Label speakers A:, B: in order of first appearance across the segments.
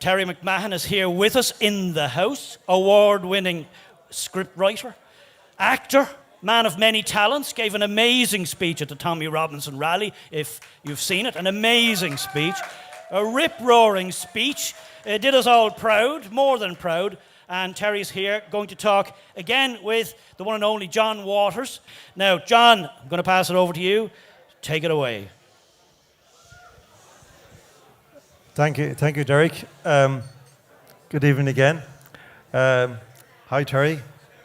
A: Terry McMahon is here with us in the house, award-winning scriptwriter, actor, man of many talents, gave an amazing speech at the Tommy Robinson rally, if you've seen it, an amazing speech, a rip-roaring speech, did us all proud, more than proud, and Terry's here going to talk again with the one and only John Waters. Now, John, I'm going to pass it over to you. Take it away.
B: Thank you, Derek. Good evening again. Hi, Terry.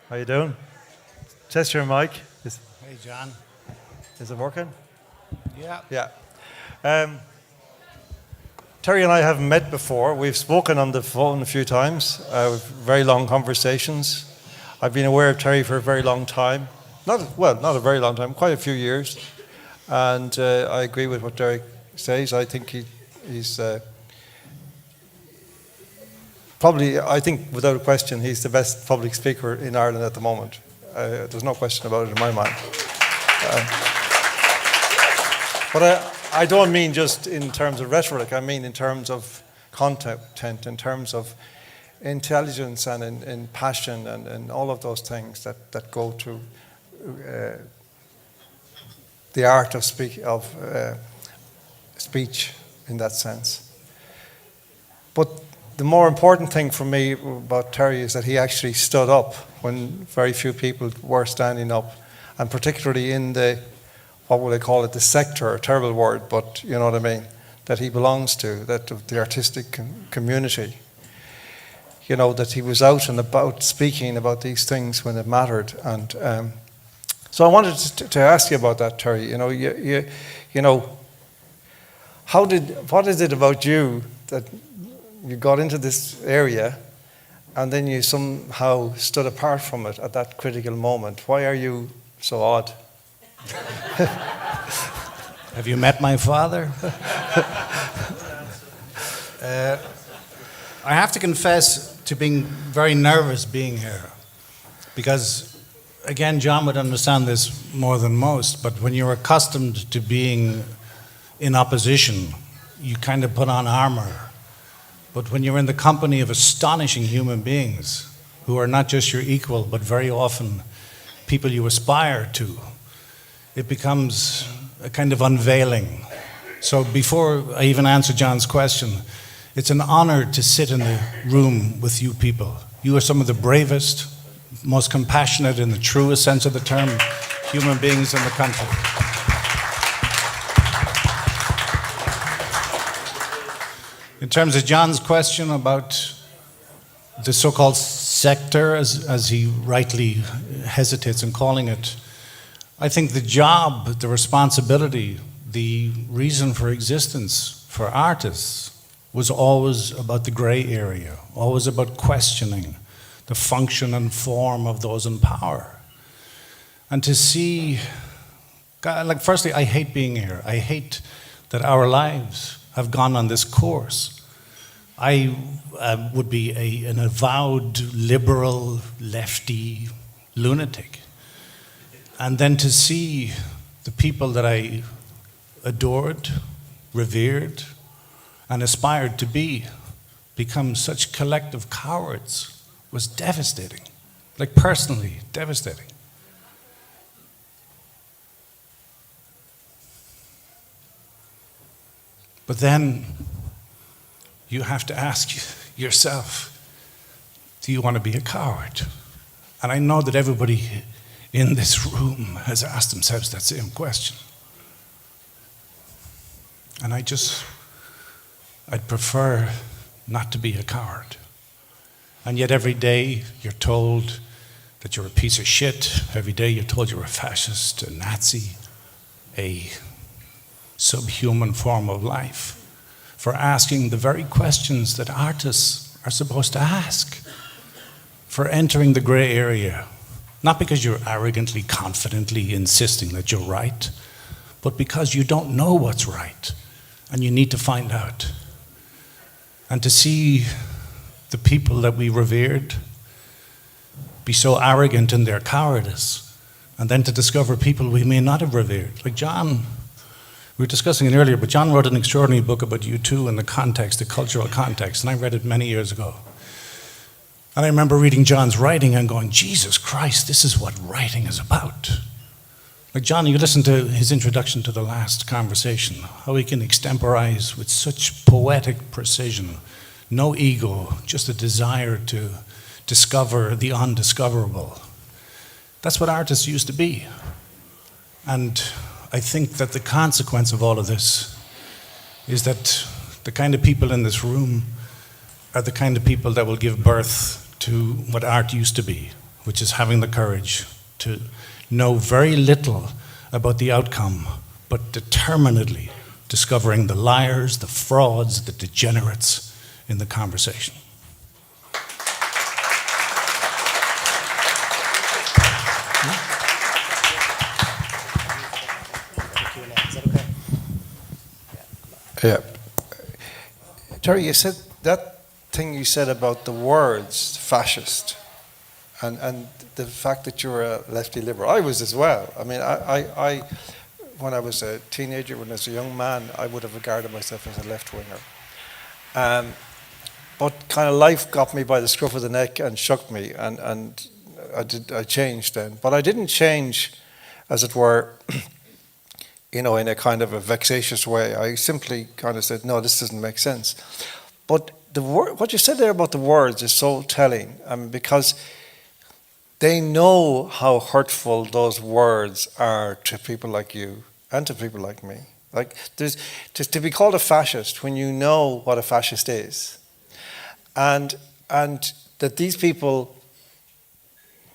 B: How you doing? Test your mic.
C: Hey, John.
B: Is it working?
C: Yeah.
B: Yeah. Terry and I haven't met before. We've spoken on the phone a few times. Very long conversations. I've been aware of Terry for a very long time. Not a very long time, quite a few years. And I agree with what Derek says. I think he's probably, I think without a question, he's the best public speaker in Ireland at the moment. There's no question about it in my mind. But I don't mean just in terms of rhetoric, I mean in terms of content, in terms of intelligence and in passion and all of those things that go to the art of speech in that sense. But the more important thing for me about Terry is that he actually stood up when very few people were standing up, and particularly in the, what would I call it, the sector, a terrible word, but you know what I mean, that he belongs to, that of the artistic community. You know, that he was out and about speaking about these things when it mattered. And so I wanted to ask you about that, Terry. You know, you know, what is it about you that you got into this area and then you somehow stood apart from it at that critical moment? Why are you so odd?
C: Have you met my father? I have to confess to being very nervous being here. Because, again, John would understand this more than most, but when you're accustomed to being in opposition, you kind of put on armor. But when you're in the company of astonishing human beings who are not just your equal, but very often people you aspire to, it becomes a kind of unveiling. So before I even answer John's question, it's an honor to sit in the room with you people. You are some of the bravest, most compassionate in the truest sense of the term, human beings in the country. In terms of John's question about the so-called sector, as he rightly hesitates in calling it, I think the job, the responsibility, the reason for existence for artists was always about the gray area, always about questioning the function and form of those in power. And to see, like, firstly, I hate being here. I hate that our lives have gone on this course. I would be an avowed liberal, lefty lunatic. And then to see the people that I adored, revered, and aspired to be become such collective cowards was devastating, like personally devastating. But then you have to ask yourself, do you want to be a coward? And I know that everybody in this room has asked themselves that same question. And I'd prefer not to be a coward. And yet every day you're told that you're a piece of shit. Every day you're told you're a fascist, a Nazi, a subhuman form of life, for asking the very questions that artists are supposed to ask, for entering the gray area, not because you're arrogantly, confidently insisting that you're right, but because you don't know what's right, and you need to find out. And to see the people that we revered be so arrogant in their cowardice, and then to discover people we may not have revered. Like John We were discussing it earlier, but John wrote an extraordinary book about U2 in the context, the cultural context, and I read it many years ago. And I remember reading John's writing and going, Jesus Christ, this is what writing is about. Like John, you listened to his introduction to the last conversation, how he can extemporize with such poetic precision, no ego, just a desire to discover the undiscoverable. That's what artists used to be. And I think that the consequence of all of this is that the kind of people in this room are the kind of people that will give birth to what art used to be, which is having the courage to know very little about the outcome, but determinedly discovering the liars, the frauds, the degenerates in the conversation.
B: Yeah. Terry, you said that thing you said about the words fascist and the fact that you were a lefty liberal. I was as well. I mean, I when I was a teenager, when I was a young man, I would have regarded myself as a left-winger. But kind of life got me by the scruff of the neck and shook me, and I changed then. But I didn't change, as it were, you know, in a kind of a vexatious way. I simply kind of said, no, this doesn't make sense. But what you said there about the words is so telling, because they know how hurtful those words are to people like you and to people like me. Like, there's to be called a fascist when you know what a fascist is, and that these people,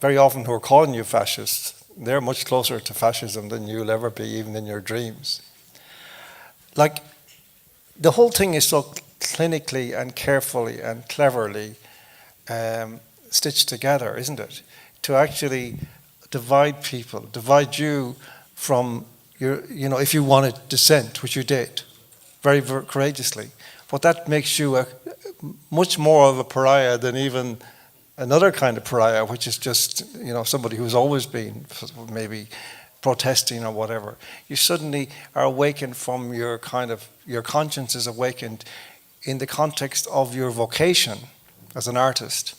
B: very often who are calling you fascists, they're much closer to fascism than you'll ever be, even in your dreams. Like, the whole thing is so clinically and carefully and cleverly stitched together, isn't it? To actually divide people, divide you from your, you know, if you wanted dissent, which you did, very, very courageously. But that makes you much more of a pariah than even another kind of pariah, which is just, you know, somebody who's always been maybe protesting or whatever. You suddenly are awakened from your conscience is awakened in the context of your vocation as an artist.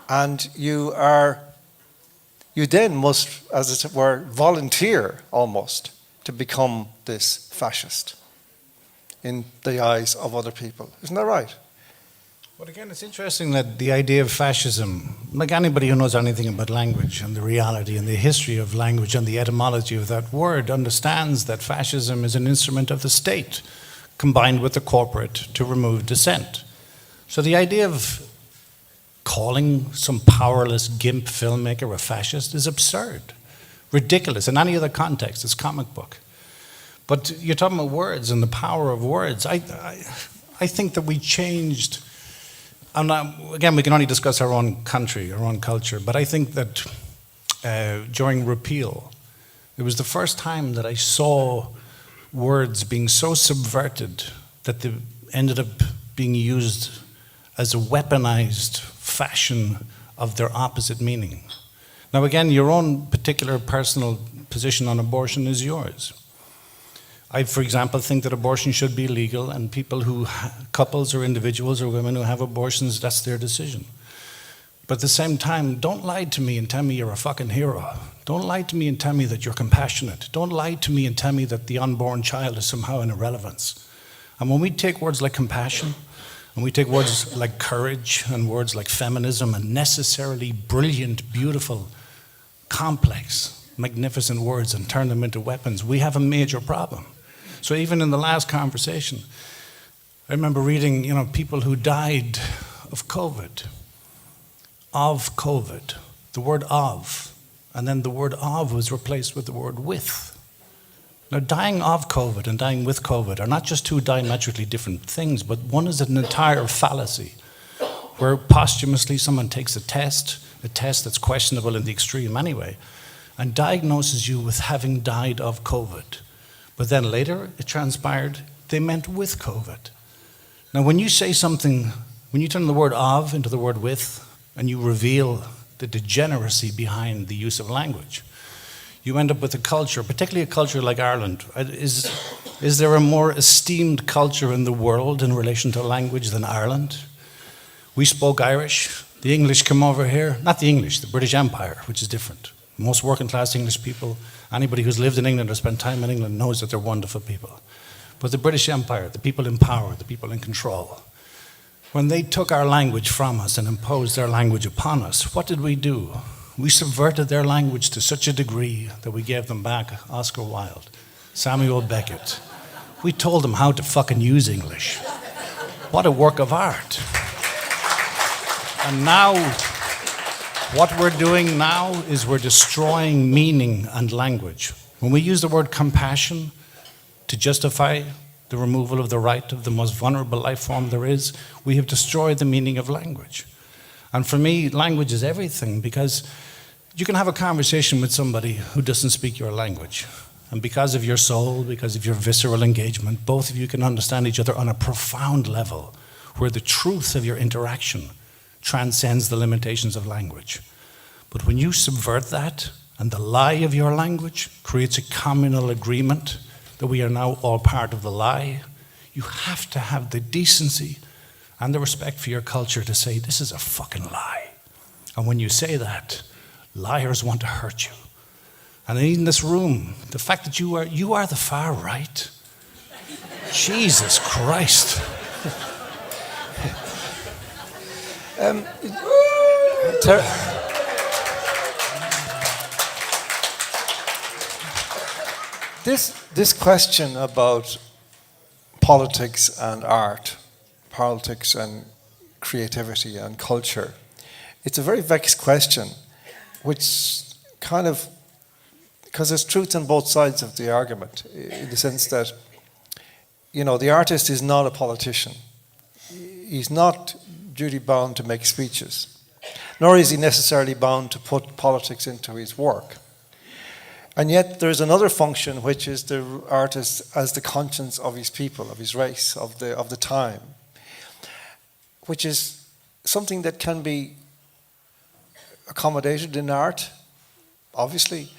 B: And you then must, as it were, volunteer almost to become this fascist in the eyes of other people. Isn't that right?
C: But again, it's interesting that the idea of fascism, like anybody who knows anything about language and the reality and the history of language and the etymology of that word understands that fascism is an instrument of the state combined with the corporate to remove dissent. So the idea of calling some powerless gimp filmmaker a fascist is absurd, ridiculous. In any other context, it's comic book. But you're talking about words and the power of words. I think that we changed. Again, we can only discuss our own country, our own culture, but I think that during repeal, it was the first time that I saw words being so subverted that they ended up being used as a weaponized fashion of their opposite meaning. Now again, your own particular personal position on abortion is yours. I, for example, think that abortion should be legal, and couples or individuals or women who have abortions, that's their decision. But at the same time, don't lie to me and tell me you're a fucking hero. Don't lie to me and tell me that you're compassionate. Don't lie to me and tell me that the unborn child is somehow an irrelevance. And when we take words like compassion, and we take words like courage and words like feminism and necessarily brilliant, beautiful, complex, magnificent words and turn them into weapons, we have a major problem. So even in the last conversation, I remember reading, people who died of COVID, the word of, and then the word of was replaced with the word with. Now, dying of COVID and dying with COVID are not just two diametrically different things, but one is an entire fallacy, where posthumously someone takes a test that's questionable in the extreme anyway, and diagnoses you with having died of COVID. But then later it transpired they meant with COVID. Now, when you say something, when you turn the word of into the word with, and you reveal the degeneracy behind the use of language, you end up with a culture, particularly a culture like Ireland. Is there a more esteemed culture in the world in relation to language than Ireland? We spoke Irish. The English come over here. Not the English, the British Empire, which is different. Most working class English people, anybody who's lived in England or spent time in England knows that they're wonderful people. But the British Empire, the people in power, the people in control, when they took our language from us and imposed their language upon us, what did we do? We subverted their language to such a degree that we gave them back Oscar Wilde, Samuel Beckett. We told them how to fucking use English. What a work of art. And now, what we're doing now is we're destroying meaning and language. When we use the word compassion to justify the removal of the right of the most vulnerable life form there is, we have destroyed the meaning of language. And for me, language is everything, because you can have a conversation with somebody who doesn't speak your language. And because of your soul, because of your visceral engagement, both of you can understand each other on a profound level, where the truth of your interaction transcends the limitations of language. But when you subvert that, and the lie of your language creates a communal agreement that we are now all part of the lie, you have to have the decency and the respect for your culture to say, this is a fucking lie. And when you say that, liars want to hurt you. And in this room, the fact that you are the far right, Jesus Christ.
B: This question about politics and art, politics and creativity and culture, it's a very vexed question, which kind of, because there's truth on both sides of the argument, in the sense that, you know, the artist is not a politician. He's not duty bound to make speeches, nor is he necessarily bound to put politics into his work. And yet there's another function, which is the artist as the conscience of his people, of his race, of the time, which is something that can be accommodated in art, obviously,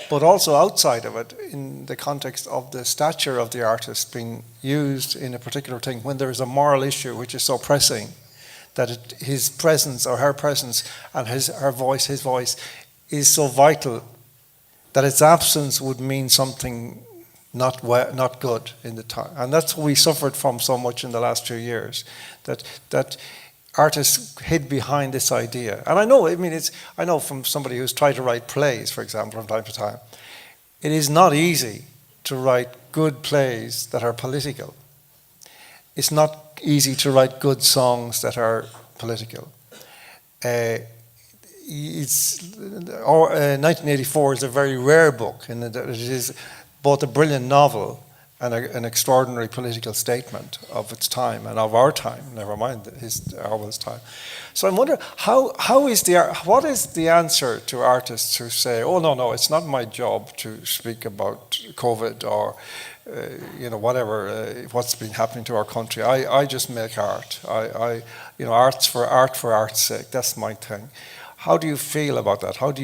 B: but also outside of it, in the context of the stature of the artist being used in a particular thing, when there is a moral issue which is so pressing that his presence or her presence and his voice is so vital that its absence would mean something not good in the time. And that's what we suffered from so much in the last few years, that artists hid behind this idea. And I know from somebody who's tried to write plays, for example, from time to time, it is not easy to write good plays that are political. It's not easy to write good songs that are political. 1984 is a very rare book, in that it is both a brilliant novel and an extraordinary political statement of its time and of our time, never mind Orwell's time. So I'm wondering, what is the answer to artists who say, oh, no, it's not my job to speak about COVID or whatever, what's been happening to our country. I just make art. Art's for art's sake. That's my thing. How do you feel about that? How do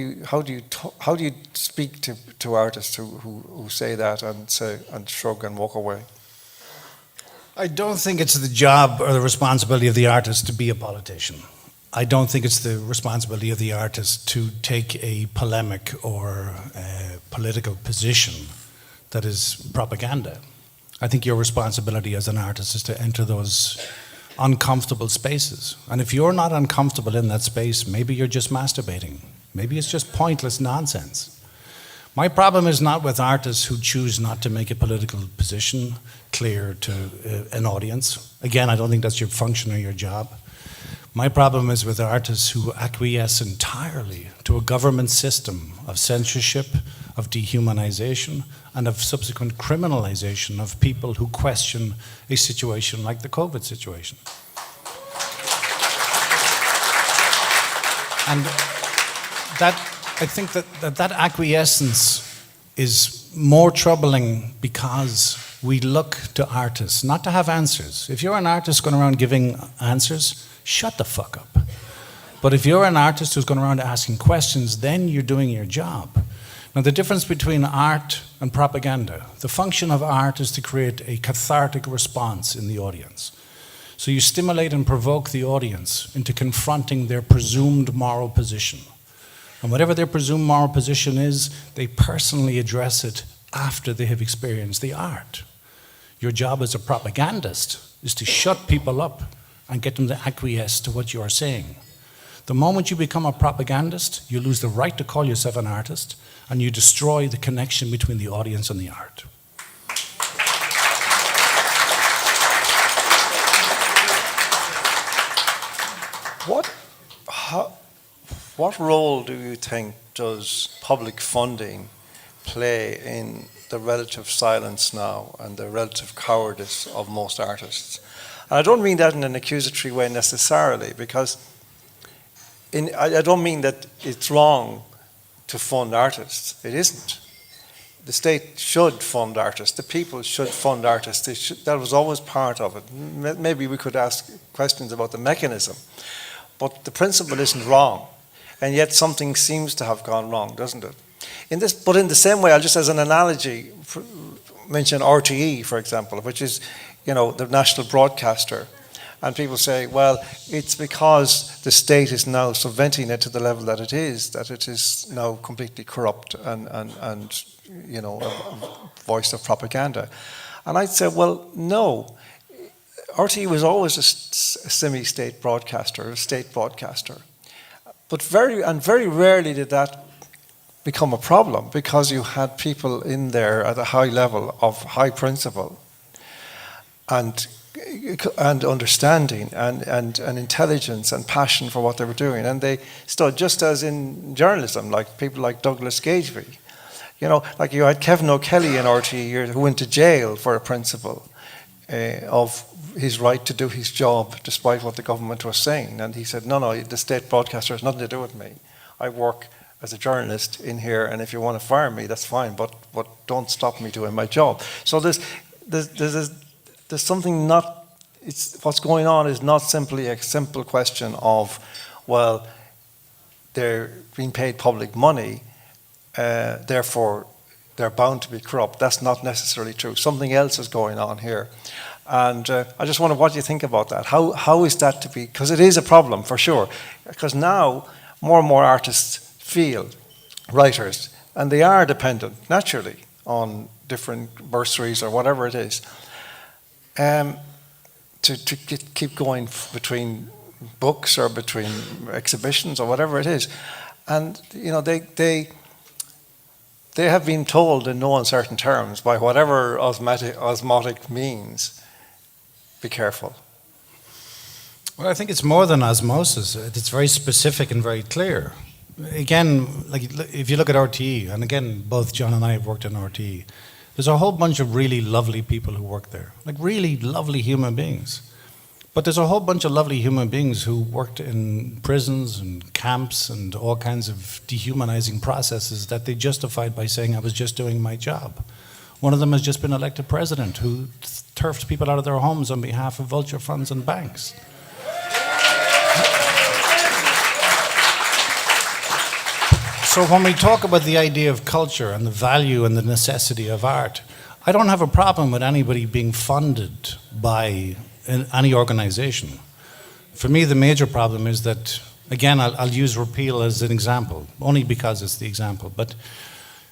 B: you speak to artists who say that and shrug and walk away?
C: I don't think it's the job or the responsibility of the artist to be a politician. I don't think it's the responsibility of the artist to take a polemic or a political position that is propaganda. I think your responsibility as an artist is to enter those uncomfortable spaces. And if you're not uncomfortable in that space, maybe you're just masturbating. Maybe it's just pointless nonsense. My problem is not with artists who choose not to make a political position clear to an audience. Again, I don't think that's your function or your job. My problem is with artists who acquiesce entirely to a government system of censorship, of dehumanization, and of subsequent criminalization of people who question a situation like the COVID situation. And I think that acquiescence is more troubling because we look to artists, not to have answers. If you're an artist going around giving answers, shut the fuck up. But if you're an artist who's going around asking questions, then you're doing your job. Now, the difference between art and propaganda, the function of art is to create a cathartic response in the audience. So you stimulate and provoke the audience into confronting their presumed moral position. And whatever their presumed moral position is, they personally address it after they have experienced the art. Your job as a propagandist is to shut people up and get them to acquiesce to what you are saying. The moment you become a propagandist, you lose the right to call yourself an artist, and you destroy the connection between the audience and the art.
B: What role do you think does public funding play in the relative silence now and the relative cowardice of most artists? And I don't mean that in an accusatory way necessarily, because I don't mean that it's wrong to fund artists. It isn't. The state should fund artists. The people should fund artists. That was always part of it. Maybe we could ask questions about the mechanism. But the principle isn't wrong. And yet something seems to have gone wrong, doesn't it? But in the same way, I'll just as an analogy mention RTE, for example, which is, the national broadcaster. And people say, well, it's because the state is now subventing it to the level that it is now completely corrupt and a voice of propaganda. And I'd say, well, no. RTE was always a semi-state broadcaster, a state broadcaster. But very rarely did that become a problem, because you had people in there at a high level of high principle and understanding and intelligence and passion for what they were doing. And they stood, just as in journalism, like people like Douglas Gageby. Like you had Kevin O'Kelly in RTE who went to jail for a principle of his right to do his job despite what the government was saying. And he said, no, the state broadcaster has nothing to do with me. I work as a journalist in here, and if you want to fire me, that's fine, but don't stop me doing my job. So there's something what's going on is not simply a simple question of, well, they're being paid public money, therefore they're bound to be corrupt. That's not necessarily true. Something else is going on here. And I just wonder what you think about that. How is that to be? Because it is a problem, for sure. Because now more and more artists feel, writers, and they are dependent, naturally, on different bursaries or whatever it is, to keep going between books or between exhibitions or whatever it is. And, they have been told in no uncertain terms, by whatever osmotic means, be careful.
C: Well, I think it's more than osmosis. It's very specific and very clear. Again, like if you look at RTE, and again, both John and I have worked in RTE, there's a whole bunch of really lovely people who work there, like really lovely human beings. But there's a whole bunch of lovely human beings who worked in prisons and camps and all kinds of dehumanizing processes that they justified by saying, I was just doing my job. One of them has just been elected president who turfed people out of their homes on behalf of vulture funds and banks. So when we talk about the idea of culture and the value and the necessity of art, I don't have a problem with anybody being funded by any organization. For me, the major problem is that, again, I'll use repeal as an example, only because it's the example, but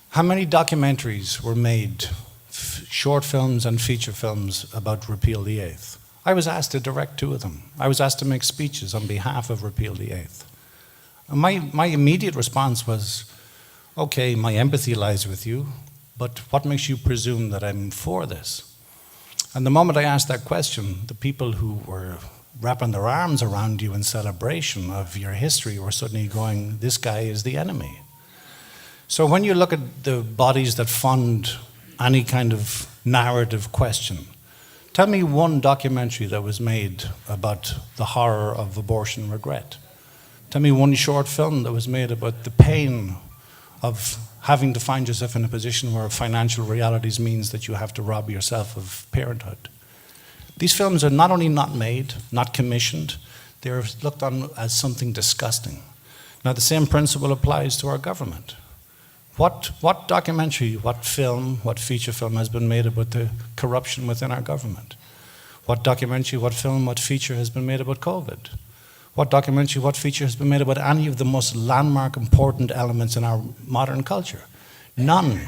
C: how many documentaries were made, short films and feature films, about Repeal the Eighth? I was asked to direct 2 of them. I was asked to make speeches on behalf of Repeal the Eighth. And my immediate response was, okay, my empathy lies with you, but what makes you presume that I'm for this? And the moment I asked that question, the people who were wrapping their arms around you in celebration of your history were suddenly going, this guy is the enemy. So when you look at the bodies that fund any kind of narrative question, tell me one documentary that was made about the horror of abortion regret. Tell me one short film that was made about the pain of having to find yourself in a position where financial realities means that you have to rob yourself of parenthood. These films are not only not made, not commissioned, they're looked on as something disgusting. Now, the same principle applies to our government. What documentary, what film, what feature film has been made about the corruption within our government? What documentary, what film, what feature has been made about COVID? What documentary, what feature has been made about any of the most landmark important elements in our modern culture? None.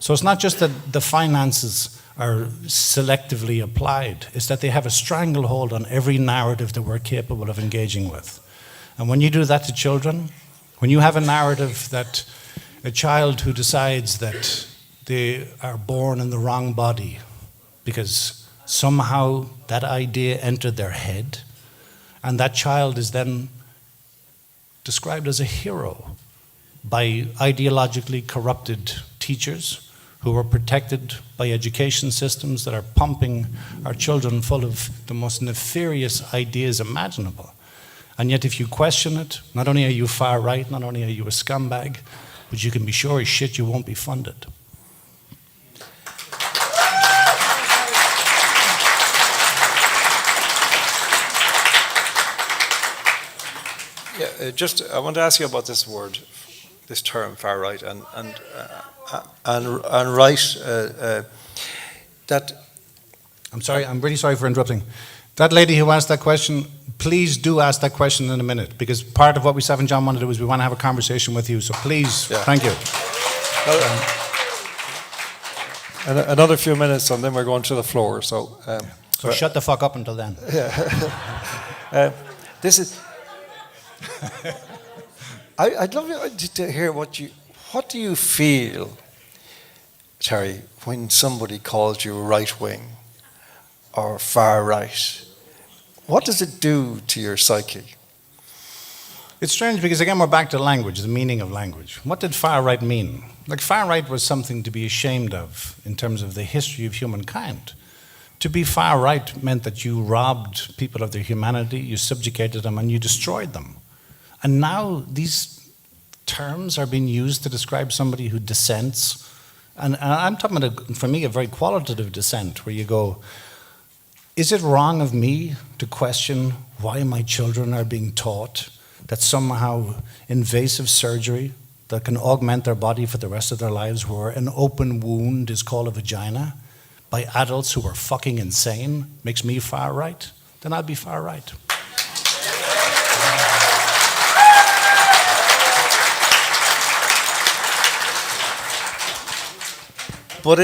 C: So it's not just that the finances are selectively applied, it's that they have a stranglehold on every narrative that we're capable of engaging with. And when you do that to children, when you have a narrative that a child who decides that they are born in the wrong body because somehow that idea entered their head, and that child is then described as a hero by ideologically corrupted teachers who are protected by education systems that are pumping our children full of the most nefarious ideas imaginable. And yet if you question it, not only are you far right, not only are you a scumbag, but you can be sure as shit you won't be funded.
B: Yeah, I want to ask you about this word, this term, far right, and right. That.
C: I'm sorry. I'm really sorry for interrupting. That lady who asked that question, please do ask that question in a minute, because part of what we, Seth and John, want to do is we want to have a conversation with you. So please, thank you.
B: Another few minutes, and then we're going to the floor. So
C: shut the fuck up until then.
B: Yeah. This is. I'd love to hear what do you feel, Terry, when somebody calls you right wing or far right? What does it do to your psyche?
C: It's strange because, again, we're back to language, the meaning of language. What did far right mean? Like, far right was something to be ashamed of in terms of the history of humankind. To be far right meant that you robbed people of their humanity, you subjugated them, and you destroyed them. And now these terms are being used to describe somebody who dissents. And I'm talking about, for me, a very qualitative dissent, where you go, is it wrong of me to question why my children are being taught that somehow invasive surgery that can augment their body for the rest of their lives, where an open wound is called a vagina, by adults who are fucking insane, makes me far right? Then I'll be far right.
B: But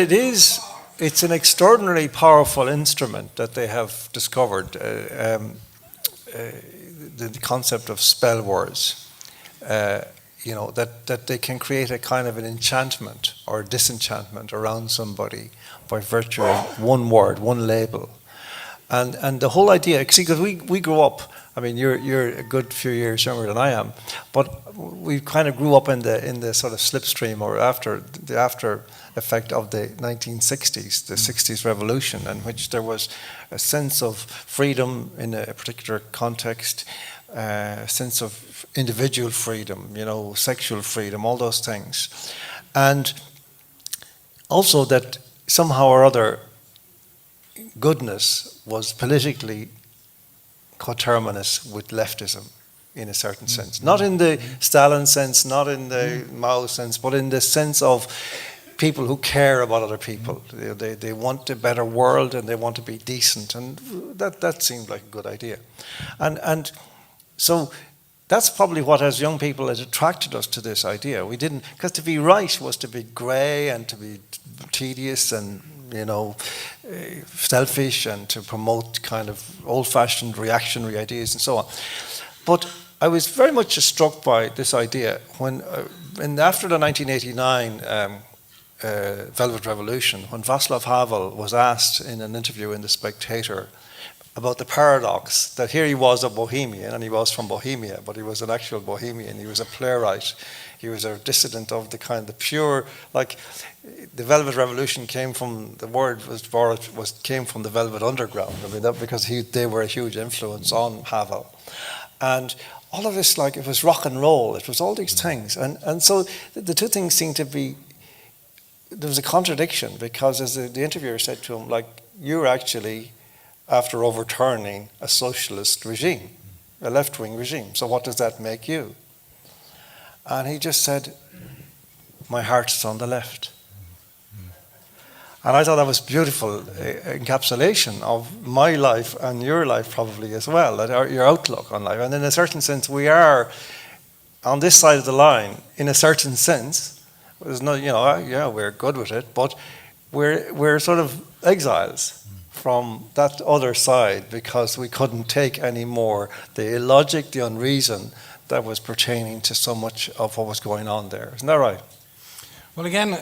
B: it's an extraordinarily powerful instrument that they have discovered, the concept of spell words, that they can create a kind of an enchantment or disenchantment around somebody by virtue of one word, one label. And the whole idea, see, because we grew up, I mean, you're a good few years younger than I am, but we kind of grew up in the sort of slipstream or the after effect of the 1960s, the 60s revolution, in which there was a sense of freedom in a particular context, a sense of individual freedom, sexual freedom, all those things. And also that somehow or other goodness was politically coterminous with leftism in a certain sense. Not in the Stalin sense, not in the Mao sense, but in the sense of people who care about other people. They want a better world and they want to be decent, and that seemed like a good idea. And so that's probably what, as young people, has attracted us to this idea. We didn't, because to be right was to be grey and to be tedious and selfish and to promote kind of old-fashioned reactionary ideas and so on. But I was very much struck by this idea when, after the 1989 Velvet Revolution, when Václav Havel was asked in an interview in The Spectator about the paradox that here he was a Bohemian, and he was from Bohemia, but he was an actual Bohemian. He was a playwright. He was a dissident of the kind of pure, like the Velvet Revolution came from, the word came from the Velvet Underground. I mean, that because they were a huge influence on Havel. And all of this, like, it was rock and roll. It was all these things. And so the two things seemed to be, there was a contradiction, because as the interviewer said to him, like, you're actually after overturning a socialist regime, a left-wing regime. So what does that make you? And he just said, my heart is on the left. And I thought that was beautiful encapsulation of my life and your life probably as well, your outlook on life. And in a certain sense, we are on this side of the line, in a certain sense. There's no, yeah, we're good with it, but we're sort of exiles from that other side because we couldn't take any more the illogic, the unreason that was pertaining to so much of what was going on there. Isn't that right?
C: Well, again,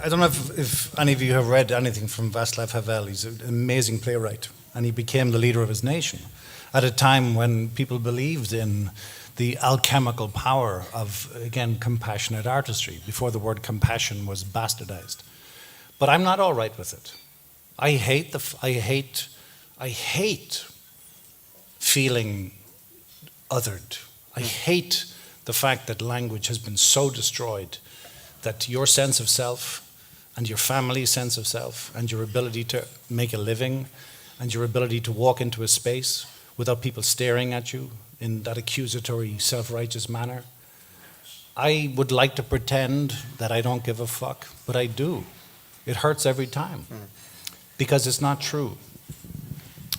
C: I don't know if any of you have read anything from Václav Havel. He's an amazing playwright, and he became the leader of his nation at a time when people believed in the alchemical power of, again, compassionate artistry, before the word compassion was bastardized. But I'm not all right with it. I hate feeling othered. I hate the fact that language has been so destroyed that your sense of self and your family's sense of self and your ability to make a living and your ability to walk into a space without people staring at you in that accusatory, self-righteous manner. I would like to pretend that I don't give a fuck, but I do. It hurts every time because it's not true.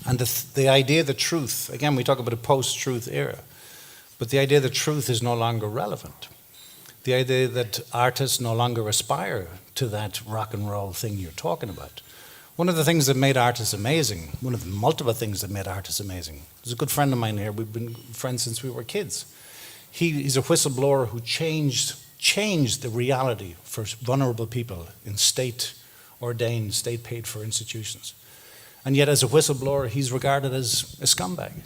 C: And the idea of the truth, again, we talk about a post-truth era, but the idea that truth is no longer relevant. The idea that artists no longer aspire to that rock and roll thing you're talking about. One of the things that made artists amazing, one of the multiple things that made artists amazing, there's a good friend of mine here, we've been friends since we were kids. He's a whistleblower who changed the reality for vulnerable people in state-ordained, state-paid-for institutions. And yet as a whistleblower, he's regarded as a scumbag.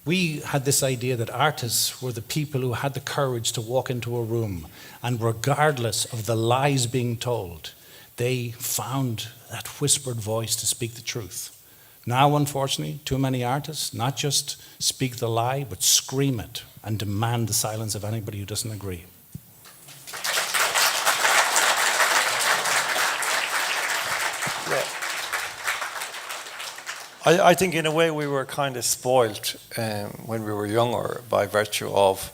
C: We had this idea that artists were the people who had the courage to walk into a room and regardless of the lies being told, they found that whispered voice to speak the truth. Now, unfortunately, too many artists not just speak the lie, but scream it and demand the silence of anybody who doesn't agree.
B: Yeah. I think in a way we were kind of spoilt when we were younger by virtue of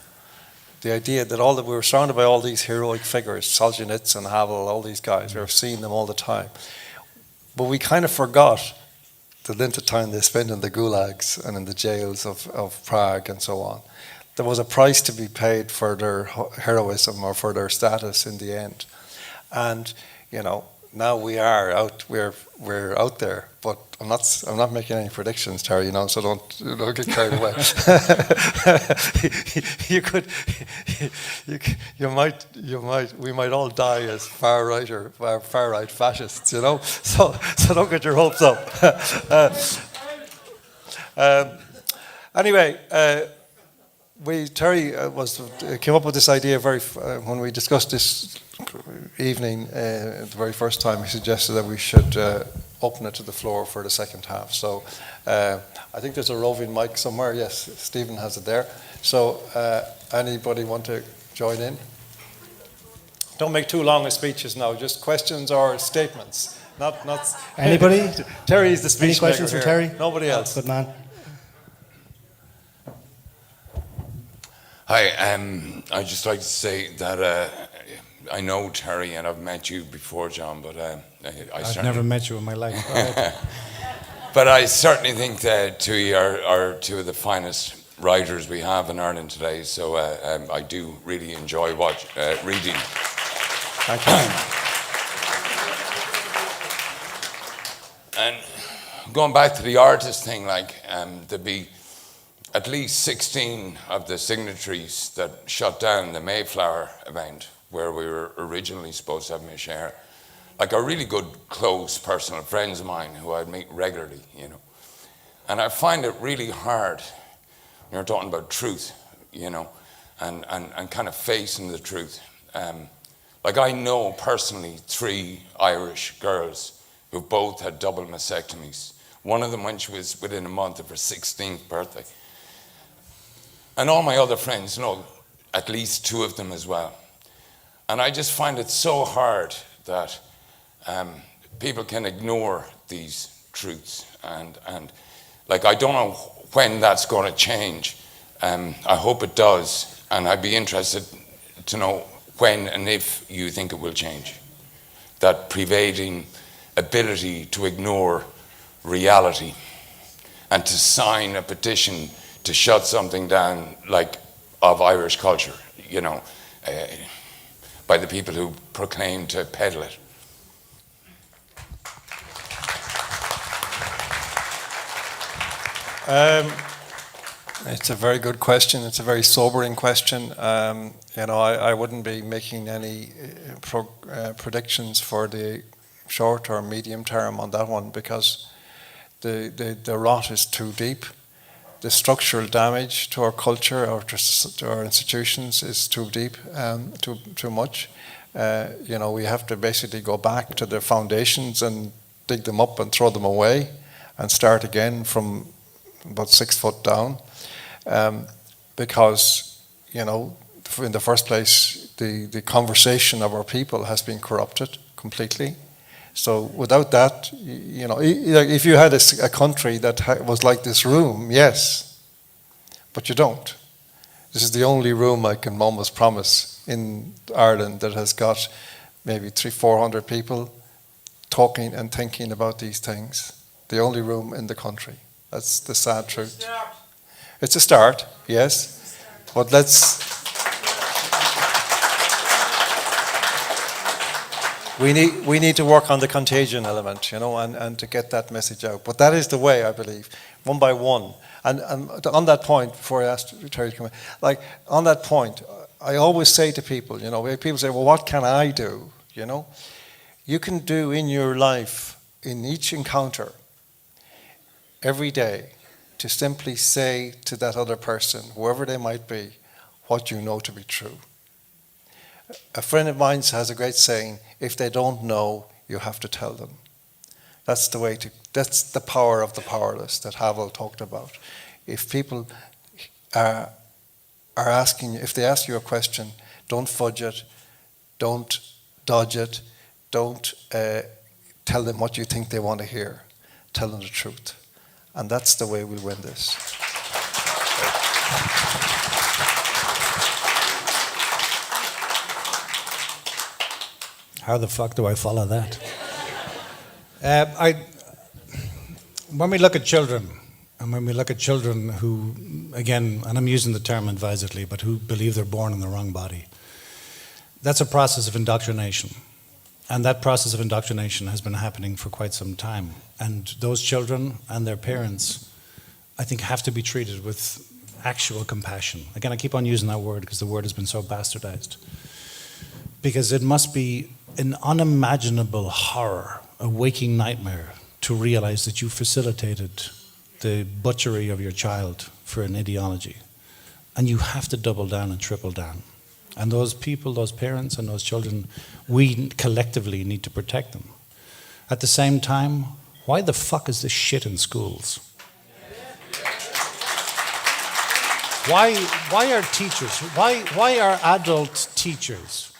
B: the idea that we were surrounded by all these heroic figures, Solzhenitsyn, Havel, all these guys. We were seeing them all the time. But we kind of forgot the length of time they spent in the gulags and in the jails of Prague and so on. There was a price to be paid for their heroism or for their status in the end. And, now we are out. We're out there, but I'm not making any predictions, Terry. So don't get carried away. We might all die as far right fascists. So don't get your hopes up. Anyway. Terry came up with this idea when we discussed this evening the very first time. He suggested that we should open it to the floor for the second half. So I think there's a roving mic somewhere. Yes, Stephen has it there. So anybody want to join in? Don't make too long of speeches now. Just questions or statements. Not.
D: Anybody?
B: Terry's the speech
D: Any questions
B: maker
D: for
B: here.
D: Terry?
B: Nobody else.
D: Good man.
E: Hi, I'd just like to say that I know Terry and I've met you before, John, but
C: I've never met you in my life.
E: But I certainly think that two of you are two of the finest writers we have in Ireland today, so I do really enjoy reading.
B: Thank you.
E: And going back to the artist thing, there'd be at least 16 of the signatories that shut down the Mayflower event where we were originally supposed to have Mise Eire, are really good, close, personal friends of mine who I'd meet regularly, And I find it really hard when you're talking about truth, and kind of facing the truth. I know personally 3 Irish girls who both had double mastectomies. One of them when she was within a month of her 16th birthday. And all my other friends know at least 2 of them as well. And I just find it so hard that people can ignore these truths. And I don't know when that's going to change. I hope it does. And I'd be interested to know when and if you think it will change. That pervading ability to ignore reality and to sign a petition to shut something down, like of Irish culture, you know, by the people who proclaim to peddle it.
B: It's a very good question. It's a very sobering question. You know, I wouldn't be making any predictions for the short or medium term on that one, because the rot is too deep. The structural damage to our culture or to our institutions is too deep, too much. You know, we have to basically go back to the foundations and dig them up and throw them away and start again from about 6 foot down. Because, you know, in the first place, the conversation of our people has been corrupted completely. So without that, you know, if you had a country that was like this room, yes, but you don't. This is the only room I can almost promise in Ireland that has got maybe 300-400 people talking and thinking about these things. The only room in the country. That's the sad truth. It's a start, yes, but we need to work on the contagion element, you know, and to get that message out. But that is the way, I believe, one by one. And on that point, before I asked Terry to come in, like on that point, I always say to people, you know, people say, well, what can I do? You know, you can do in your life, in each encounter, every day, to simply say to that other person, whoever they might be, what you know to be true. A friend of mine has a great saying, if they don't know, you have to tell them. That's the power of the powerless that Havel talked about. If people are asking you, if they ask you a question, don't fudge it, don't dodge it, don't tell them what you think they want to hear. Tell them the truth. And that's the way we'll win this.
C: How the fuck do I follow that? When we look at children, and when we look at children who, again, and I'm using the term advisedly, but who believe they're born in the wrong body, that's a process of indoctrination. And that process of indoctrination has been happening for quite some time. And those children and their parents, I think, have to be treated with actual compassion. Again, I keep on using that word because the word has been so bastardized. Because it must be an unimaginable horror, a waking nightmare, to realize that you facilitated the butchery of your child for an ideology. And you have to double down and triple down. And those people, those parents and those children, we collectively need to protect them. At the same time, why the fuck is this shit in schools? Why are teachers, why are adult teachers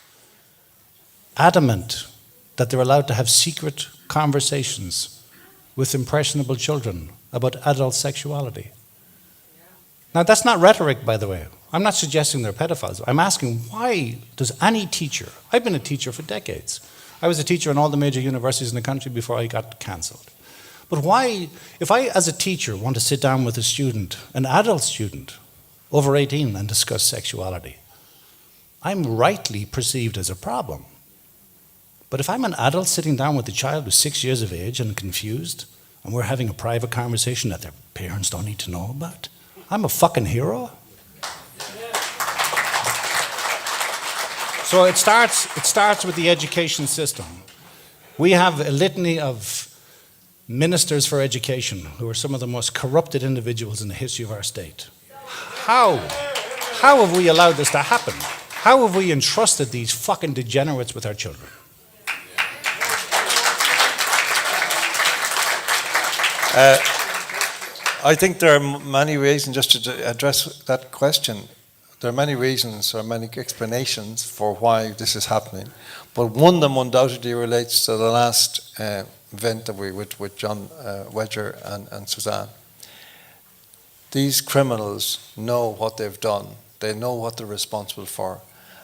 C: adamant that they're allowed to have secret conversations with impressionable children about adult sexuality? Now, that's not rhetoric, by the way. I'm not suggesting they're pedophiles. I'm asking, why does any teacher, I've been a teacher for decades. I was a teacher in all the major universities in the country before I got cancelled. But why, if I, as a teacher, want to sit down with a student, an adult student, over 18, and discuss sexuality, I'm rightly perceived as a problem. But if I'm an adult sitting down with a child who's 6 years of age and confused, and we're having a private conversation that their parents don't need to know about, I'm a fucking hero. So it starts with the education system. We have a litany of ministers for education who are some of the most corrupted individuals in the history of our state. How have we allowed this to happen? How have we entrusted these fucking degenerates with our children?
B: I think there are many reasons, just to address that question. There are many reasons or many explanations for why this is happening. But one of them undoubtedly relates to the last event that we with John Wedger and Suzanne. These criminals know what they've done. They know what they're responsible for.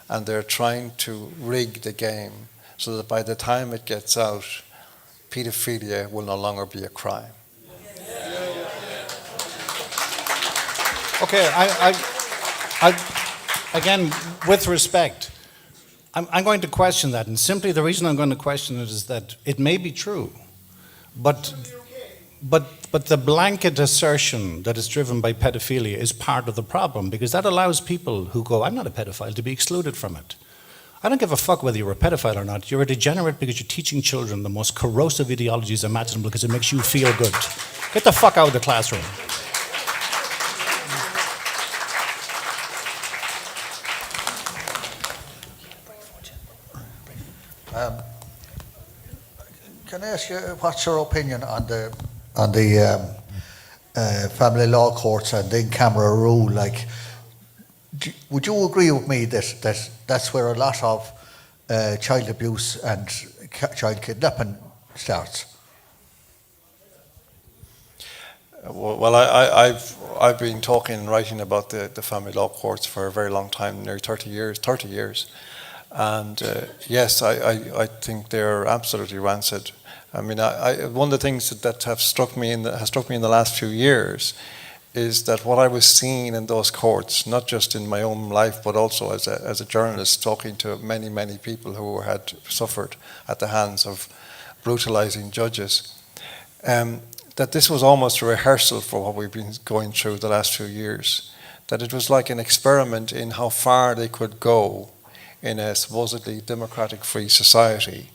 B: and they're trying to rig the game so that by the time it gets out, paedophilia will no longer be a crime.
C: Okay, again, with respect, I'm going to question that, and simply the reason I'm going to question it is that it may be true, but the blanket assertion that is driven by pedophilia is part of the problem, because that allows people who go, I'm not a pedophile, to be excluded from it. I don't give a fuck whether you're a pedophile or not. You're a degenerate because you're teaching children the most corrosive ideologies imaginable because it makes you feel good. Get the fuck out of the classroom.
D: Can I ask you, what's your opinion on the family law courts and the in-camera rule? Like, would you agree with me that that's where a lot of child abuse and child kidnapping starts?
B: Well, I've been talking and writing about the family law courts for a very long time, nearly 30 years. And yes, I think they're absolutely rancid. I mean, one of the things that has struck me in the last few years is that what I was seeing in those courts, not just in my own life, but also as a journalist talking to many people who had suffered at the hands of brutalizing judges, that this was almost a rehearsal for what we've been going through the last few years. That it was like an experiment in how far they could go in a supposedly democratic free society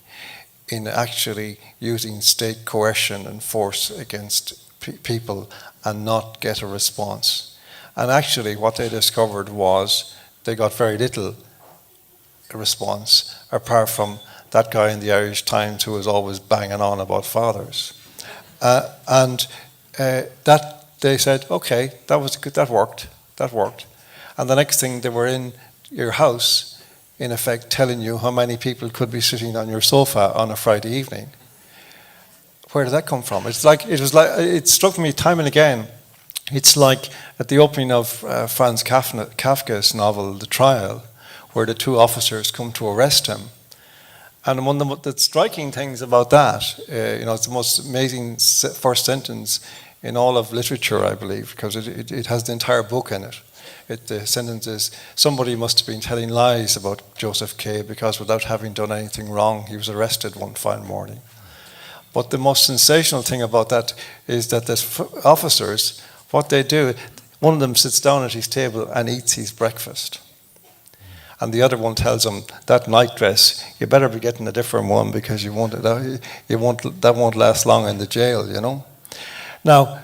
B: in actually using state coercion and force against people and not get a response. And actually what they discovered was they got very little response apart from that guy in the Irish Times who was always banging on about fathers. And that they said, okay, that worked. And the next thing, they were in your house, in effect telling you how many people could be sitting on your sofa on a Friday evening. Where did that come from? It struck me time and again. It's like at the opening of Franz Kafka's novel, The Trial, where the two officers come to arrest him. And one of the striking things about that, it's the most amazing first sentence in all of literature, I believe, because it has the entire book in it. The sentence is, somebody must have been telling lies about Joseph K. because without having done anything wrong, he was arrested one fine morning. But the most sensational thing about that is that the officers, what they do, one of them sits down at his table and eats his breakfast. And the other one tells him, that nightdress, you better be getting a different one because that won't last long in the jail, you know. Now,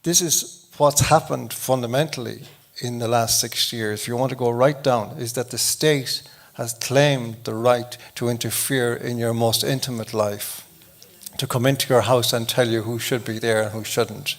B: this is what's happened fundamentally in the last 6 years, if you want to go right down, is that the state has claimed the right to interfere in your most intimate life, to come into your house and tell you who should be there and who shouldn't,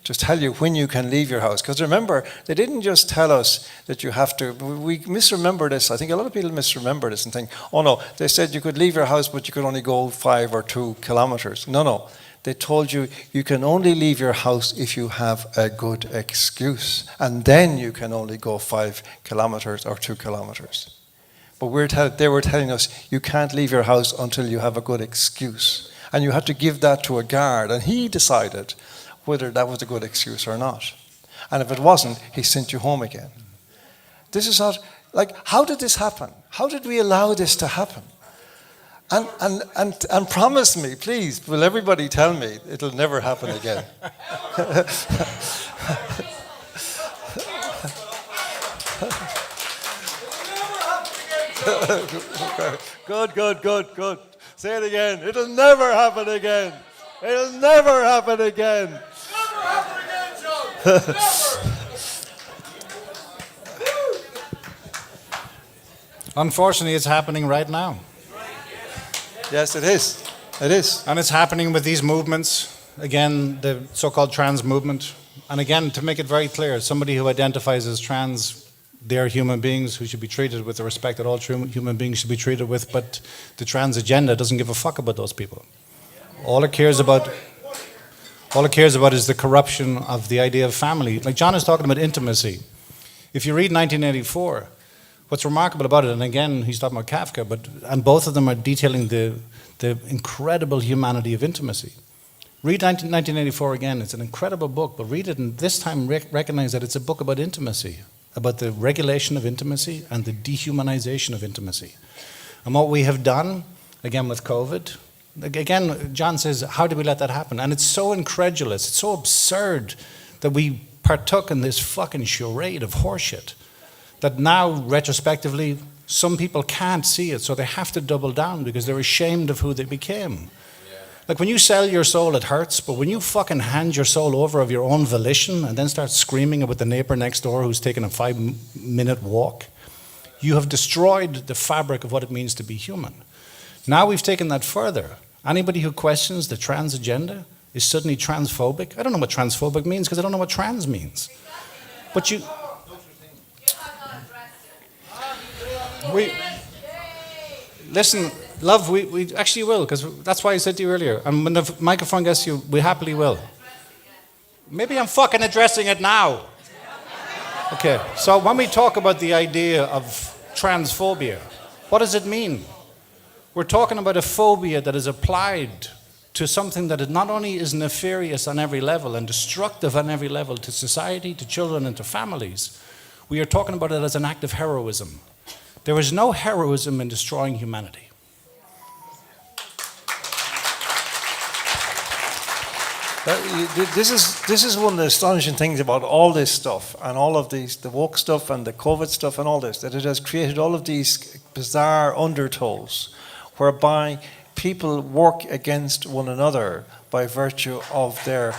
B: to tell you when you can leave your house. Because remember, they didn't just tell us that you have to, we misremember this. I think a lot of people misremember this and think, oh no, they said you could leave your house but you could only go 5 or 2 kilometers. No. They told you you can only leave your house if you have a good excuse. And then you can only go 5 kilometers or 2 kilometers. But they were telling us you can't leave your house until you have a good excuse. And you had to give that to a guard. And he decided whether that was a good excuse or not. And if it wasn't, he sent you home again. This is how did this happen? How did we allow this to happen? And promise me, please, will everybody tell me it'll never happen again? Good. Say it again. It'll never happen again. It'll never happen again.
F: Never happen again, John. Never.
C: Unfortunately, it's happening right now.
B: Yes, it is. It is.
C: And it's happening with these movements. Again, the so-called trans movement. And again, to make it very clear, somebody who identifies as trans, they're human beings who should be treated with the respect that all true human beings should be treated with, but the trans agenda doesn't give a fuck about those people. All it cares about is the corruption of the idea of family. Like John is talking about intimacy. If you read 1984, what's remarkable about it, and again, he's talking about Kafka, and both of them are detailing the incredible humanity of intimacy. Read 1984 again. It's an incredible book, but read it and this time recognize that it's a book about intimacy, about the regulation of intimacy and the dehumanization of intimacy. And what we have done, again with COVID, again, John says, how did we let that happen? And it's so incredulous, it's so absurd that we partook in this fucking charade of horseshit that now, retrospectively, some people can't see it, so they have to double down because they're ashamed of who they became. Like when you sell your soul, it hurts, but when you fucking hand your soul over of your own volition and then start screaming about the neighbor next door who's taking a 5-minute walk, you have destroyed the fabric of what it means to be human. Now we've taken that further. Anybody who questions the trans agenda is suddenly transphobic. I don't know what transphobic means because I don't know what trans means. But you... Listen, love, we actually will, because that's why I said to you earlier, and when the microphone gets to you, we happily will. Maybe I'm fucking addressing it now. Okay, so when we talk about the idea of transphobia, what does it mean? We're talking about a phobia that is applied to something that not only is nefarious on every level and destructive on every level to society, to children, and to families. We are talking about it as an act of heroism. There is no heroism in destroying humanity.
B: This is one of the astonishing things about all this stuff and all of these, the woke stuff and the COVID stuff and all this, that it has created all of these bizarre undertows whereby people work against one another by virtue of their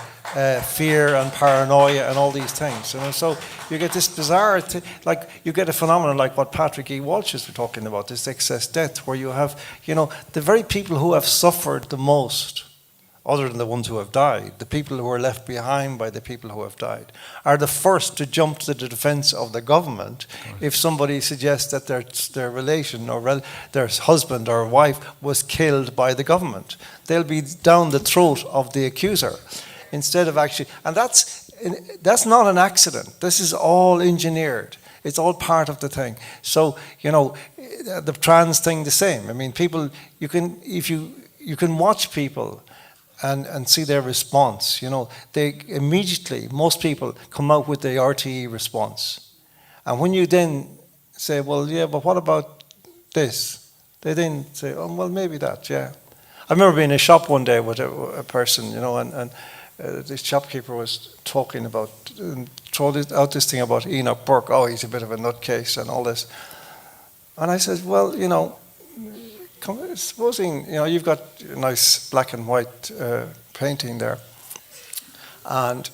B: fear and paranoia and all these things. And so you get this bizarre, like you get a phenomenon like what Patrick E. Walsh is talking about, this excess death, where you have, the very people who have suffered the most, other than the ones who have died, the people who are left behind by the people who have died, are the first to jump to the defense of the government if somebody suggests that their relation or their husband or wife was killed by the government. They'll be down the throat of the accuser instead of actually, and that's not an accident. This is all engineered. It's all part of the thing. So, the trans thing the same. I mean, people, you can watch people and see their response. They immediately, most people come out with the RTE response. And when you then say, well, yeah, but what about this? They then say, oh, well, maybe that, yeah. I remember being in a shop one day with a person, and this shopkeeper was talking about, throwing out this thing about Enoch Burke. Oh, he's a bit of a nutcase and all this. And I said, well, supposing you've got a nice black and white painting there, and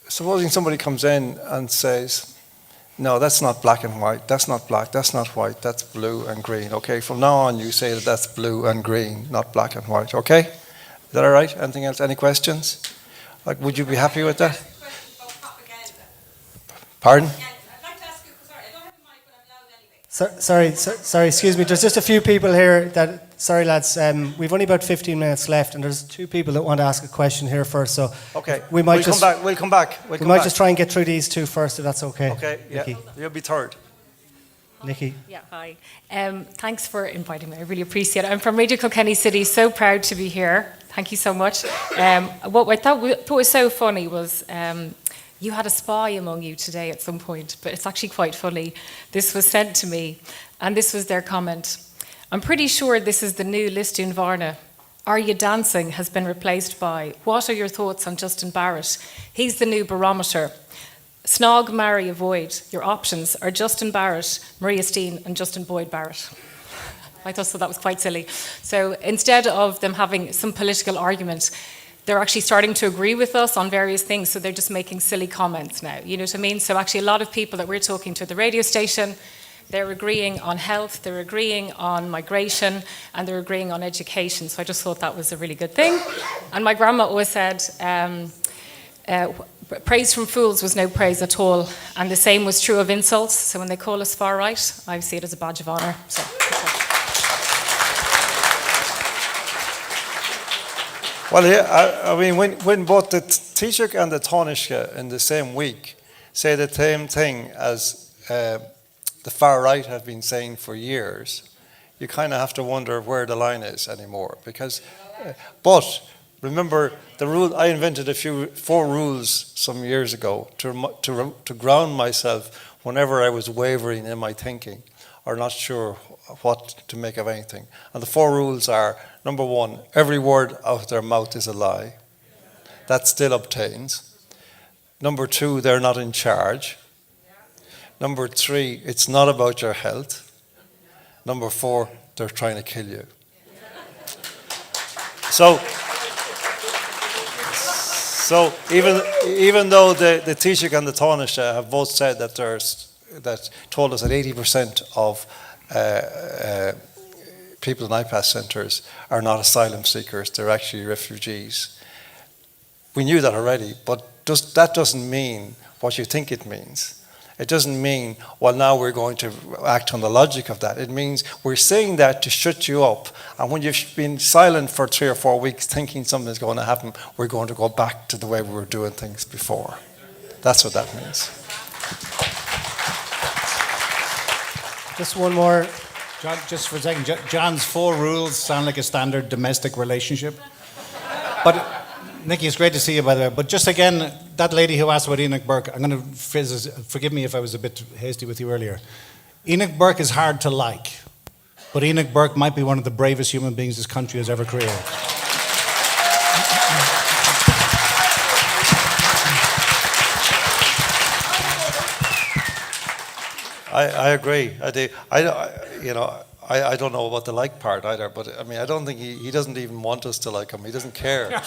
B: supposing somebody comes in and says, no, that's not black and white, that's not black, that's not white, that's blue and green. Okay, from now on you say that that's blue and green, not black and white. Okay, is that all right? Anything else? Any questions? Like, would you be happy with that? Pardon?
G: Sorry, excuse me. There's just a few people here sorry lads, we've only about 15 minutes left and there's two people that want to ask a question here first, so
B: okay.
G: We'll
B: come back. We
G: might just try and get through these two first, if that's okay.
B: Okay, yeah.
G: Nikki.
B: You'll be third.
G: Nikki.
H: Yeah, hi. Thanks for inviting me. I really appreciate it. I'm from Radio Kilkenny City, so proud to be here. Thank you so much. What I thought was so funny was you had a spy among you today at some point, but it's actually quite funny. This was sent to me, and this was their comment. I'm pretty sure this is the new Listún Varna. Are You Dancing has been replaced by, what are your thoughts on Justin Barrett? He's the new barometer. Snog, marry, avoid. Your options are Justin Barrett, Maria Steen, and Justin Boyd Barrett. I thought that was quite silly. So instead of them having some political argument, they're actually starting to agree with us on various things, so they're just making silly comments now. You know what I mean? So actually a lot of people that we're talking to at the radio station, they're agreeing on health, they're agreeing on migration, and they're agreeing on education. So I just thought that was a really good thing. And my grandma always said, praise from fools was no praise at all. And the same was true of insults. So when they call us far right, I see it as a badge of honour. So.
B: Well, yeah, I mean, when both the Taoiseach and the Taoiseach in the same week say the same thing as the far right have been saying for years, you kind of have to wonder where the line is anymore. Because, but remember the rule. I invented 4 rules some years ago to ground myself whenever I was wavering in my thinking or not sure what to make of anything. And the 4 rules are: number 1, every word out of their mouth is a lie. That still obtains. Number 2, they're not in charge. Number 3, it's not about your health. Number 4, they're trying to kill you. So even though the Taoiseach and the Taoiseach have both said that told us that 80% of people in IPAS centres are not asylum seekers, they're actually refugees. We knew that already, but that doesn't mean what you think it means. It doesn't mean, well, now we're going to act on the logic of that. It means we're saying that to shut you up. And when you've been silent for 3 or 4 weeks thinking something's going to happen, we're going to go back to the way we were doing things before. That's what that means.
G: Just one more.
C: John, just for a second, John's 4 rules sound like a standard domestic relationship. But Nicky, it's great to see you, by the way. But just again, that lady who asked about Enoch Burke, I'm going to phrase this, forgive me if I was a bit hasty with you earlier. Enoch Burke is hard to like, but Enoch Burke might be one of the bravest human beings this country has ever created.
B: I agree. I don't know about the like part either, but I mean, I don't think he doesn't even want us to like him. He doesn't care,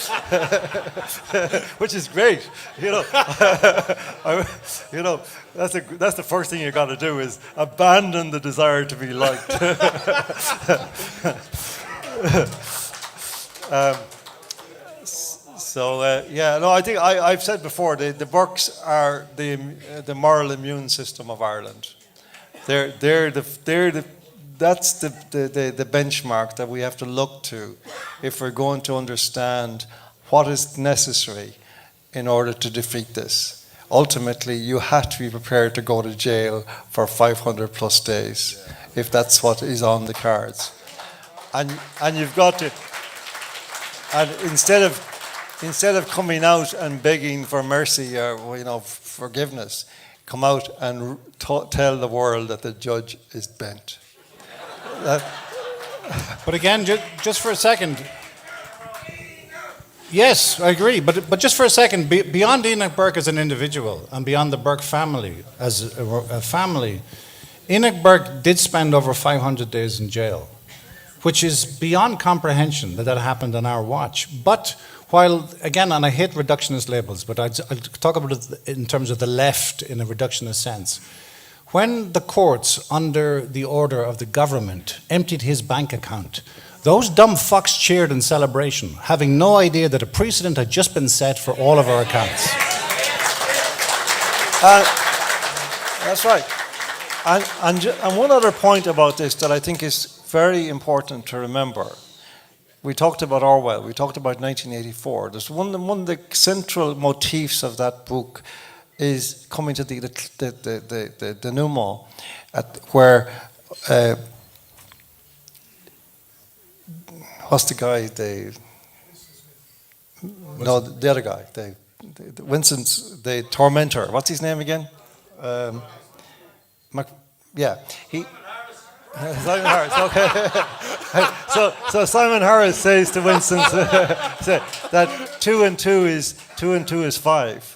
B: which is great. That's the first thing you got to do is abandon the desire to be liked. I think I've said before the Burkes are the moral immune system of Ireland. That's the benchmark that we have to look to if we're going to understand what is necessary in order to defeat this. Ultimately, you have to be prepared to go to jail for 500 plus days if that's what is on the cards. And you've got to, and instead of coming out and begging for mercy or forgiveness, come out and tell the world that the judge is bent.
C: But again, just for a second. Yes, I agree. But just for a second, beyond Enoch Burke as an individual and beyond the Burke family as a family, Enoch Burke did spend over 500 days in jail, which is beyond comprehension that happened on our watch. But while, again, and I hate reductionist labels, but I'll talk about it in terms of the left in a reductionist sense. When the courts, under the order of the government, emptied his bank account, those dumb fucks cheered in celebration, having no idea that a precedent had just been set for all of our accounts.
B: That's right. And one other point about this that I think is very important to remember. We talked about Orwell, we talked about 1984. There's one of the central motifs of that book is coming to the denouement, where what's the guy? The other guy, Winston's the tormentor. What's his name again? Simon Harris. Okay. So Simon Harris says to Winston that 2 and 2 is 5.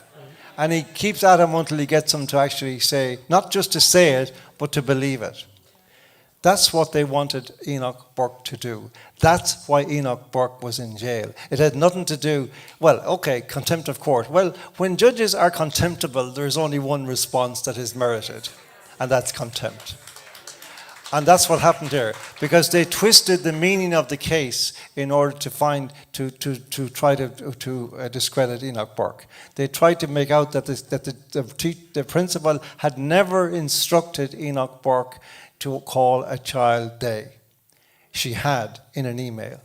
B: And he keeps at him until he gets him to actually say, not just to say it, but to believe it. That's what they wanted Enoch Burke to do. That's why Enoch Burke was in jail. It had nothing to do, contempt of court. Well, when judges are contemptible, there's only one response that is merited, and that's contempt. And that's what happened here, because they twisted the meaning of the case in order to try to discredit Enoch Burke. They tried to make out that the principal had never instructed Enoch Burke to call a child they. She had in an email.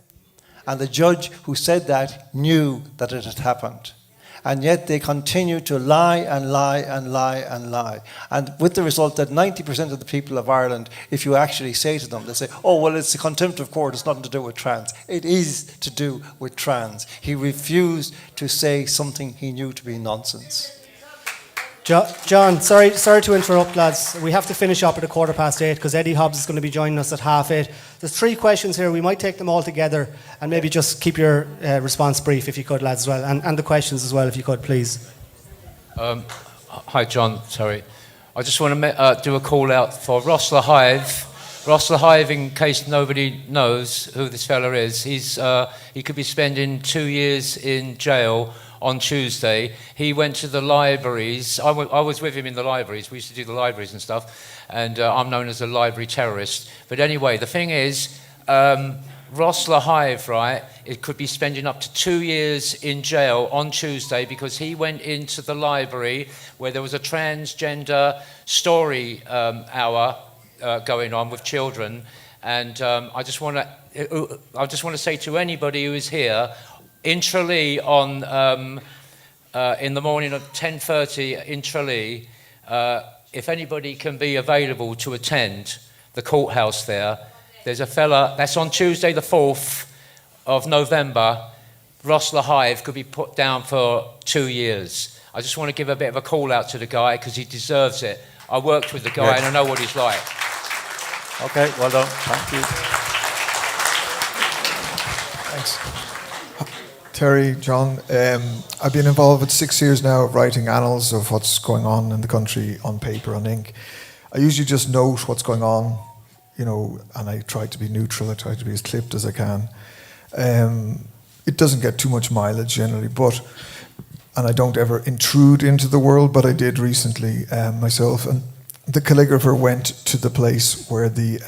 B: And the judge who said that knew that it had happened. And yet they continue to lie and lie and lie and lie. And with the result that 90% of the people of Ireland, if you actually say to them, they say, oh, well, it's the contempt of court, it's nothing to do with trans. It is to do with trans. He refused to say something he knew to be nonsense.
G: John, sorry to interrupt, lads. We have to finish up at 8:15 because Eddie Hobbs is going to be joining us at 8:30. There's 3 questions here. We might take them all together and maybe just keep your response brief if you could, lads, as well. And the questions as well, if you could, please.
I: Hi, John. Sorry. I just want to do a call out for Ross Lahive. Ross Lahive, in case nobody knows who this fella is, he could be spending 2 years in jail on Tuesday. He went to the libraries. I was with him in the libraries. We used to do the libraries and stuff. And I'm known as a library terrorist. But anyway, the thing is, Ross Lahive, right, it could be spending up to 2 years in jail on Tuesday because he went into the library where there was a transgender story hour going on with children. And I just want to say to anybody who is here, in Tralee in the morning at 10:30 in Tralee, if anybody can be available to attend the courthouse there's a fella, that's on Tuesday the 4th of November, Ross Lahive could be put down for 2 years. I just want to give a bit of a call out to the guy because he deserves it. I worked with the guy and I know what he's like.
B: Okay, well done. Thank you.
J: Thanks. Terry, John, I've been involved with 6 years now of writing annals of what's going on in the country on paper, on ink. I usually just note what's going on, and I try to be neutral, I try to be as clipped as I can. It doesn't get too much mileage generally, and I don't ever intrude into the world, but I did recently myself, and the calligrapher went to the place where the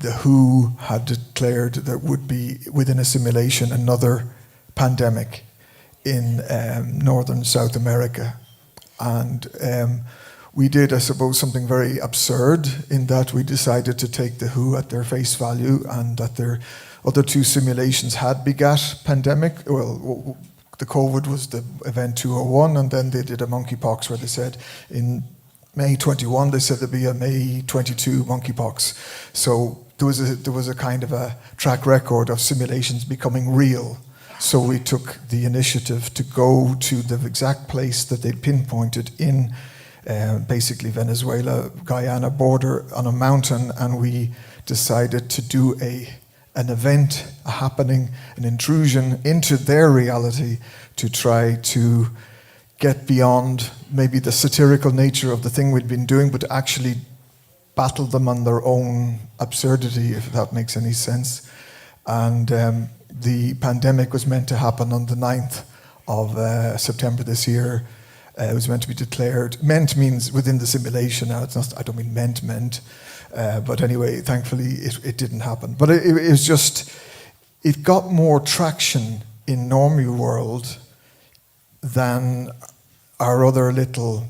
J: WHO had declared there would be, within a simulation, another pandemic in northern South America. And we did, I suppose, something very absurd in that we decided to take the WHO at their face value and that their other 2 simulations had begat pandemic. Well, the COVID was the event 201, and then they did a monkeypox where they said in May 21, they said there'd be a May 22 monkeypox. So there was a kind of a track record of simulations becoming real. So we took the initiative to go to the exact place that they'd pinpointed in basically Venezuela, Guyana border on a mountain, and we decided to do an event, a happening, an intrusion into their reality to try to get beyond maybe the satirical nature of the thing we'd been doing, but to actually battle them on their own absurdity, if that makes any sense. And the pandemic was meant to happen on the 9th of September this year. It was meant to be declared. Meant means within the simulation. Now, it's not, I don't mean meant. But anyway, thankfully, it didn't happen. But it was just, it got more traction in Normie world than our other little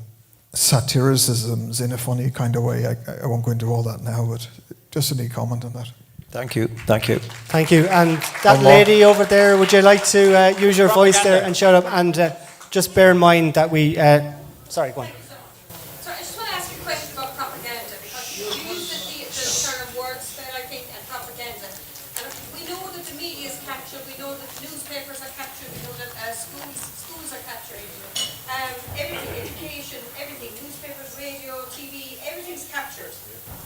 J: satiricisms in a funny kind of way. I won't go into all that now, but just any comment on that.
B: Thank you. Thank you.
G: Thank you. And that lady over there, would you like to use your voice there and shout up? And just bear in mind that we... sorry, go on.
K: Sorry, I just want to ask you a question about propaganda, because you used the term word spell, I think, and propaganda. And we know that the media is captured, we know that newspapers are captured, we know that schools are captured. Everything, education, everything, newspapers, radio, TV, everything's captured.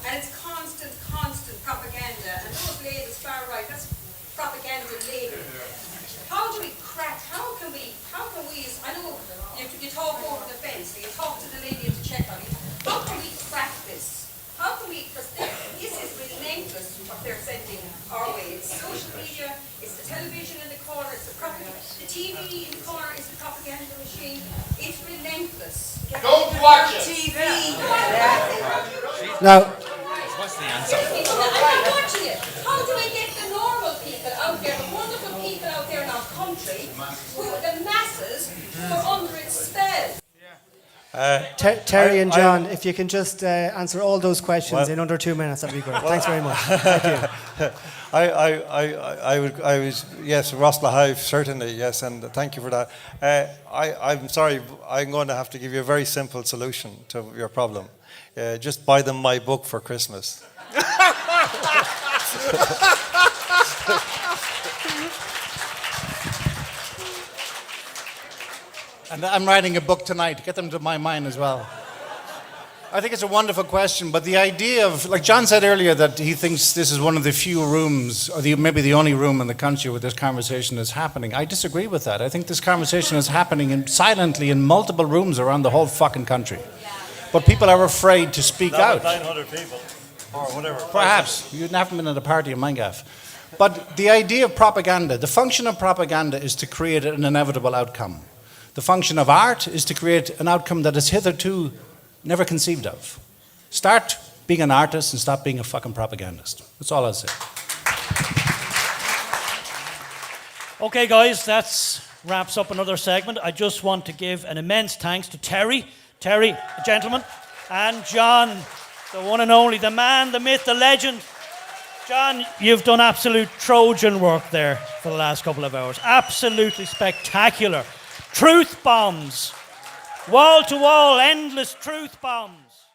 K: And it's constant propaganda. And those labels, far right, that's propaganda label. How do we crack, how can we, I know you talk over the fence, you talk to the lady to check on it. How can we crack this? How can we, because this is relentless what they're sending our way. It's social media, it's the television in the corner, it's the TV in the corner, it's the propaganda machine. It's relentless.
F: Don't watch it.
K: TV.
G: Now,
F: What's the answer?
K: I'm not watching it. How do we get the normal people out there, the wonderful people out there in our country, who are the masses, who are under its spell?
G: Terry and John, if you can just answer all those questions in under 2 minutes, that'd be great. Thanks very much. Thank you.
B: I was, yes, Rosla Hive, certainly, yes, and thank you for that. I'm sorry, I'm going to have to give you a very simple solution to your problem. Just buy them my book for Christmas.
C: And I'm writing a book tonight. Get them to my mind as well. I think it's a wonderful question, but the idea of, like John said earlier, that he thinks this is one of the few rooms, or maybe the only room in the country where this conversation is happening. I disagree with that. I think this conversation is happening silently in multiple rooms around the whole fucking country. But people are afraid to speak out.
B: 900 people, or whatever.
C: Perhaps. You haven't been at a party in my gaff. But the idea of propaganda, the function of propaganda is to create an inevitable outcome. The function of art is to create an outcome that is hitherto never conceived of. Start being an artist and stop being a fucking propagandist. That's all I'll say.
A: Okay, guys, that wraps up another segment. I just want to give an immense thanks to Terry, a gentleman, and John, the one and only, the man, the myth, the legend. John, you've done absolute Trojan work there for the last couple of hours. Absolutely spectacular. Truth bombs. Wall to wall, endless truth bombs.